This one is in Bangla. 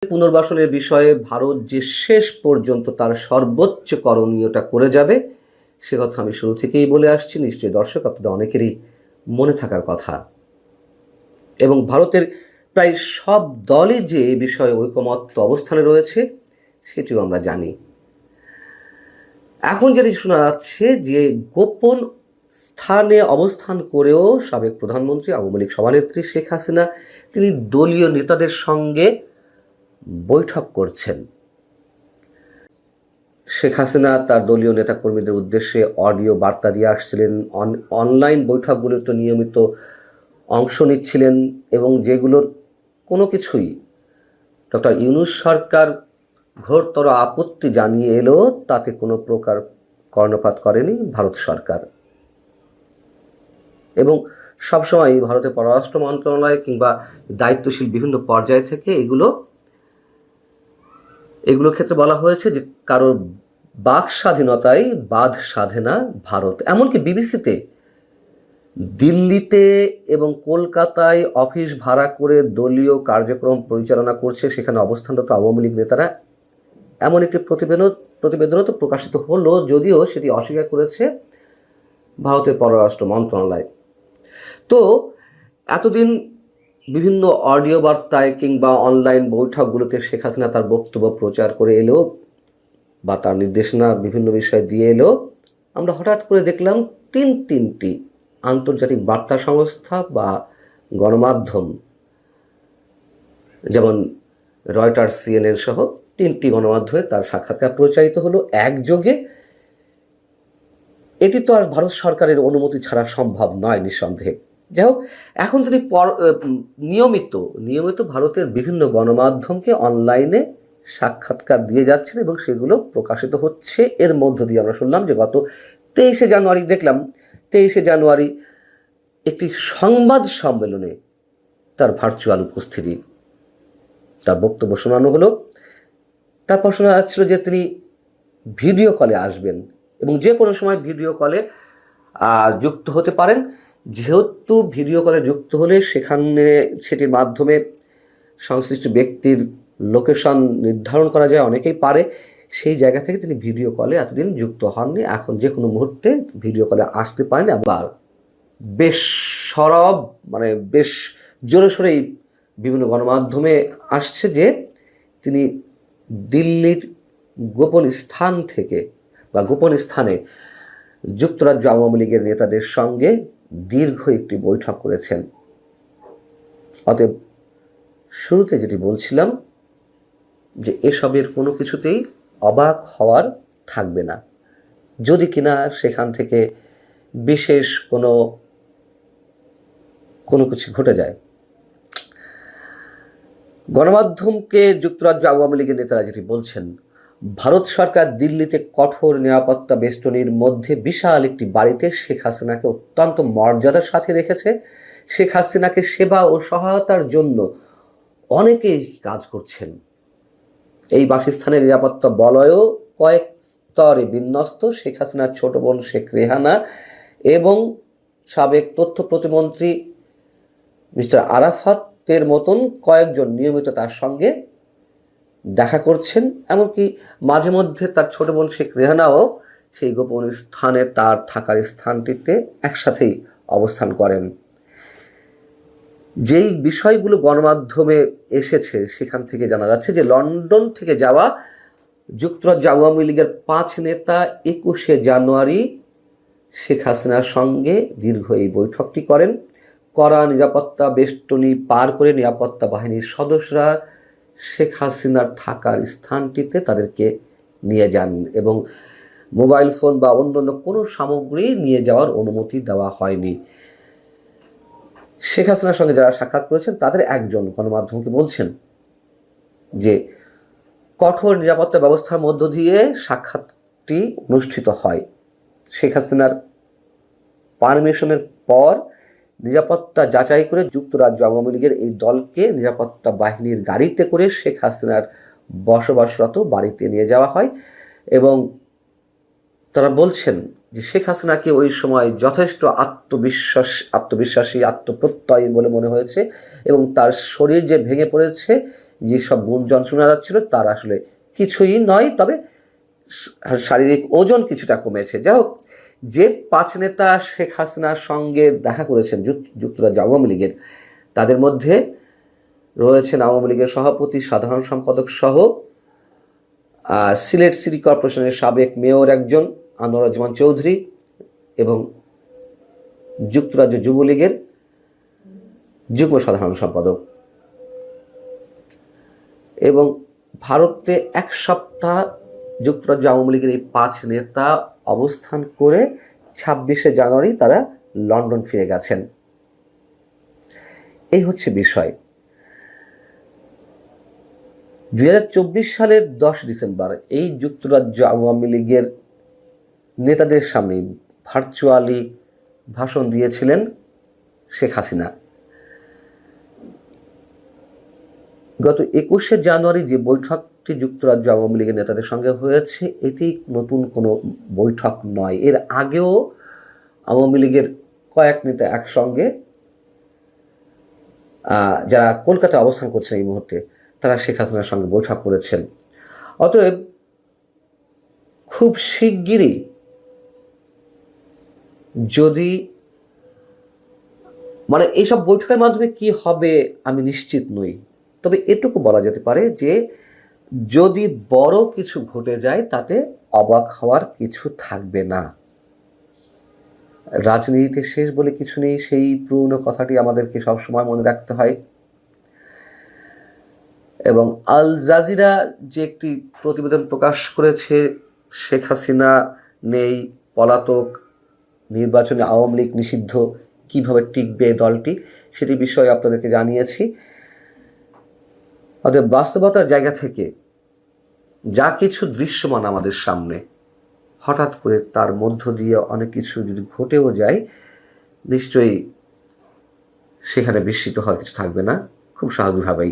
পুনর্বাসনের বিষয়ে ভারত যে শেষ পর্যন্ত তার সর্বোচ্চ করণীয়টা করে যাবে সে কথা আমি শুরু থেকেই বলে আসছি, নিশ্চয়ই দর্শক আপনাদের অনেকেরই মনে থাকার কথা। এবং ভারতের প্রায় সব দলই যে এ বিষয়ে ঐকমত্য অবস্থানে রয়েছে সেটিও আমরা জানি। এখন যেটি শোনা যাচ্ছে যে গোপন স্থানে অবস্থান করেও সাবেক প্রধানমন্ত্রী আওয়ামী লীগ সভানেত্রী শেখ হাসিনা তিনি দলীয় নেতাদের সঙ্গে বৈঠক করছেন। শেখ হাসিনা তার দলীয় নেতাকর্মীদের উদ্দেশ্যে অডিও বার্তা দিয়ে আসছিলেন, অনলাইন বৈঠকগুলোতে নিয়মিত অংশ নিচ্ছিলেন এবং যেগুলোর কোনো কিছুই ডক্টর ইউনূস সরকার ঘোরতর আপত্তি জানিয়ে এলো তাতে কোনো প্রকার কর্ণপাত করেনি ভারত সরকার। এবং সবসময় ভারতের পররাষ্ট্র মন্ত্রণালয় কিংবা দায়িত্বশীল বিভিন্ন পর্যায় থেকে এগুলো ক্ষেত্রে বলা হয়েছে যে কারোর বাক স্বাধীনতায় বাধ সাধে না ভারত। এমনকি বিবিসিতে দিল্লিতে এবং কলকাতায় অফিস ভাড়া করে দলীয় কার্যক্রম পরিচালনা করছে সেখানে অবস্থানরত আওয়ামী লীগ নেতারা, এমন একটি প্রতিবেদনও তো প্রকাশিত হলো, যদিও সেটি অস্বীকার করেছে ভারতের পররাষ্ট্র মন্ত্রণালয়। তো এতদিন বিভিন্ন অডিও বার্তায় কিংবা অনলাইন বৈঠকগুলোতে শেখ হাসিনা তার বক্তব্য প্রচার করে এলো বা তার নির্দেশনা বিভিন্ন বিষয় দিয়ে এলো, আমরা হঠাৎ করে দেখলাম তিনটি আন্তর্জাতিক বার্তা সংস্থা বা গণমাধ্যম, যেমন রয়টার্স, CNN সহ 3টি গণমাধ্যমে তার সাক্ষাৎকার প্রচারিত হলো একযোগে। এটি তো আর ভারত সরকারের অনুমতি ছাড়া সম্ভব নয় নিঃসন্দেহে। যাই হোক, এখন তিনি নিয়মিত ভারতের বিভিন্ন গণমাধ্যমকে অনলাইনে সাক্ষাৎকার দিয়ে যাচ্ছেন এবং সেগুলো প্রকাশিত হচ্ছে। এর মধ্য দিয়ে আমরা শুনলাম যে গত 23শে জানুয়ারি একটি সংবাদ সম্মেলনে তার ভার্চুয়াল উপস্থিতি, তার বক্তব্য শোনানো হলো। তারপর শোনা যাচ্ছিল যে তিনি ভিডিও কলে আসবেন এবং যে কোনো সময় ভিডিও কলে যুক্ত হতে পারেন। যেহেতু ভিডিও কলে যুক্ত হলে সেটির মাধ্যমে সংশ্লিষ্ট ব্যক্তির লোকেশন নির্ধারণ করা যায়, অনেকেই পারে, সেই জায়গা থেকে তিনি ভিডিও কলে এতদিন যুক্ত হননি। এখন যে কোনো মুহূর্তে ভিডিও কলে আসতে পারেন। আবার বেশ বেশ জোরে সোরেই বিভিন্ন গণমাধ্যমে আসছে যে তিনি দিল্লির গোপন স্থানে যুক্তরাজ্য আওয়ামী লীগের নেতাদের সঙ্গে দীর্ঘ একটি বৈঠক করেছেন। অতএব শুরুতে যেটি বলছিলাম যে এসবের কোনো কিছুতেই অবাক হওয়ার থাকবে না, যদি কিনা সেখান থেকে বিশেষ কোনো কিছু ঘটে যায়। গণমাধ্যমকে যুক্তরাজ্য আওয়ামী লীগের নেতারা যেটি বলছেন, ভারত সরকার দিল্লিতে কঠোর নিরাপত্তা বেষ্টনীর মধ্যে বিশাল একটি বাড়িতে শেখ হাসিনাকে অত্যন্ত মর্যাদার সাথে রেখেছে। শেখ হাসিনাকে সেবা ও সহায়তার জন্য অনেকেই কাজ করছেন। এই বাসস্থানের নিরাপত্তা বলয়ও কয়েক স্তরে বিন্যস্ত। শেখ হাসিনার ছোট বোন শেখ রেহানা এবং সাবেক তথ্য প্রতিমন্ত্রী মিস্টার আরাফাতের মতন কয়েকজন নিয়মিত তার সঙ্গে দেখা করছেন। এমনকি মাঝে মধ্যে তার ছোট বোন শেখ রেহানাও সেই গোপন স্থানে, তার থাকার স্থানটিতে একসাথেই অবস্থান করেন। যেই বিষয়গুলো গণমাধ্যমে এসেছে সেখান থেকে জানা যাচ্ছে যে লন্ডন থেকে যাওয়া যুক্তরাজ্য আওয়ামী লীগের 5 নেতা 21শে জানুয়ারি শেখ হাসিনার সঙ্গে দীর্ঘ এই বৈঠকটি করেন। কড়া নিরাপত্তা বেষ্টনী পার করে নিরাপত্তা বাহিনীর সদস্যরা শেখ হাসিনার থাকার স্থানটিতে তাদেরকে নিয়ে যান এবং মোবাইল ফোন বা অন্যান্য কোনো সামগ্রী নিয়ে যাওয়ার অনুমতি দেওয়া হয়নি। শেখ হাসিনার সঙ্গে যারা সাক্ষাৎ করেছেন তাদের একজন গণমাধ্যমকে বলছেন যে কঠোর নিরাপত্তা ব্যবস্থার মধ্য দিয়ে সাক্ষাৎটি অনুষ্ঠিত হয়। শেখ হাসিনার পারমিশনের পর নিরাপত্তা যাচাই করে যুক্তরাজ্য আওয়ামী লীগের এই দলকে নিরাপত্তা বাহিনীর গাড়িতে করে শেখ হাসিনার বসবাসরত বাড়িতে নিয়ে যাওয়া হয় এবং তারা বলছেন যে শেখ হাসিনাকে ওই সময় যথেষ্ট আত্মবিশ্বাসী, আত্মপ্রত্যয়ী বলে মনে হয়েছে এবং তার শরীর যে ভেঙে পড়েছে যেসব গুঞ্জন শোনা যাচ্ছিল তার আসলে কিছুই নয়, তবে শারীরিক ওজন কিছুটা কমেছে। যাই হোক, যে 5 নেতা শেখ হাসিনার সঙ্গে দেখা করেছেন যুক্তরাজ্য আওয়ামী লীগের, তাদের মধ্যে রয়েছেন আওয়ামী লীগের সভাপতি, সাধারণ সম্পাদক সহ সিলেট সিটি কর্পোরেশনের সাবেক মেয়র একজন আনোয়ারুজ্জামান চৌধুরী এবং যুক্তরাজ্য যুবলীগের যুগ্ম সাধারণ সম্পাদক। এবং ভারতে 1 সপ্তাহ যুক্তরাজ্য আওয়ামী লীগের এই 5 নেতা অবস্থান করে 26শে জানুয়ারি তারা লন্ডন ফিরে গেছেন। এই হচ্ছে বিষয়। 2024 সালের 10 ডিসেম্বর এই যুক্তরাজ্য আওয়ামী লীগের নেতাদের সামনে ভার্চুয়ালি ভাষণ দিয়েছিলেন শেখ হাসিনা। গত 21শে জানুয়ারি যে বৈঠকটি যুক্তরাজ্য আওয়ামী লীগের নেতাদের সঙ্গে হয়েছে, এটি নতুন কোনো বৈঠক নয়। এর আগেও আওয়ামী লীগের কয়েক নেতা একসঙ্গে, যারা কলকাতায় অবস্থান করছেন এই মুহূর্তে, তারা শেখ হাসিনার সঙ্গে বৈঠক করেছেন। অতএব খুব শিগগিরই যদি এইসব বৈঠকের মাধ্যমে কি হবে আমি নিশ্চিত নই, তবে এটুকু বলা যেতে পারে যে যদি বড় কিছু ঘটে যায় তাতে অবাক হওয়ার কিছু থাকবে না। রাজনীতিতে শেষ বলে কিছু নেই, সেই পুরনো কথাটি আমাদেরকে সবসময় মনে রাখতে হয়। এবং আল জাজিরা যে একটি প্রতিবেদন প্রকাশ করেছে, শেখ হাসিনা নেই, পলাতক, নির্বাচনে আওয়ামী লীগ নিষিদ্ধ, কিভাবে টিকবে দলটি, সেটি বিষয়ে আপনাদেরকে জানিয়েছি। অতএব বাস্তবতার জায়গা থেকে যা কিছু দৃশ্যমান আমাদের সামনে, হঠাৎ করে তার মধ্য দিয়ে অনেক কিছু যদি ঘটেও যায়, নিশ্চয়ই সেখানে বিস্মিত হওয়ার কিছু থাকবে না, খুব স্বাভাবিকভাবেই